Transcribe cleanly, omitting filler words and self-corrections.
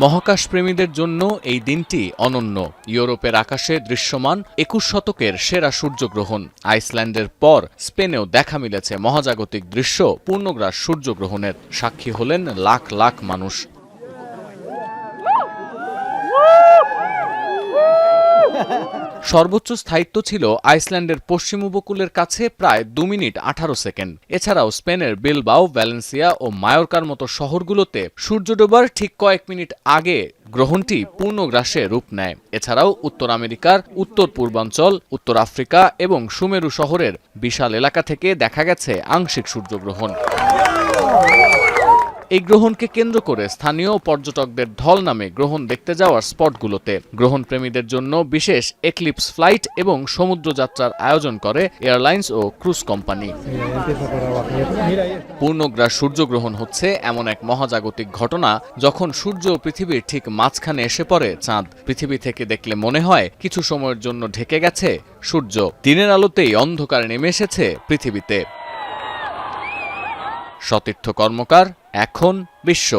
মহাকাশপ্রেমীদের জন্য এই দিনটি অনন্য। ইউরোপের আকাশে দৃশ্যমান ২১ শতকের সেরা সূর্যগ্রহণ। আইসল্যান্ডের পর স্পেনেও দেখা মিলেছে মহাজাগতিক দৃশ্য পূর্ণগ্রাস সূর্যগ্রহণের। সাক্ষী হলেন লাখ লাখ মানুষ। সর্বোচ্চ স্থায়িত্ব ছিল আইসল্যান্ডের পশ্চিম উপকূলের কাছে প্রায় ২ মিনিট ১৮ সেকেন্ড। এছাড়াও স্পেনের বিলবাও, ভ্যালেন্সিয়া ও মায়োর্কার মতো শহরগুলোতে সূর্য ডোবার ঠিক কয়েক মিনিট আগে গ্রহণটি পূর্ণগ্রাসে রূপ নেয়। এছাড়াও উত্তর আমেরিকার উত্তর পূর্বাঞ্চল, উত্তর আফ্রিকা এবং সুমেরু শহরের বিশাল এলাকা থেকে দেখা গেছে আংশিক সূর্যগ্রহণ। এই গ্রহণকে কেন্দ্র করে স্থানীয় পর্যটকদের ঢল নামে গ্রহণ দেখতে যাওয়ার স্পটগুলোতে। গ্রহণপ্রেমীদের জন্য বিশেষ এক্লিপস ফ্লাইট এবং সমুদ্রযাত্রার আয়োজন করে এয়ারলাইন্স ও ক্রুজ কোম্পানি। পূর্ণগ্রাস সূর্যগ্রহণ হচ্ছে এমন এক মহাজাগতিক ঘটনা যখন সূর্য ও পৃথিবীর ঠিক মাঝখানে এসে পড়ে চাঁদ। পৃথিবী থেকে দেখলে মনে হয় কিছু সময়ের জন্য ঢেকে গেছে সূর্য। দিনের আলোতেই অন্ধকার নেমে এসেছে পৃথিবীতে। সতীর্থ কর্মকার, এখন বিশ্ব।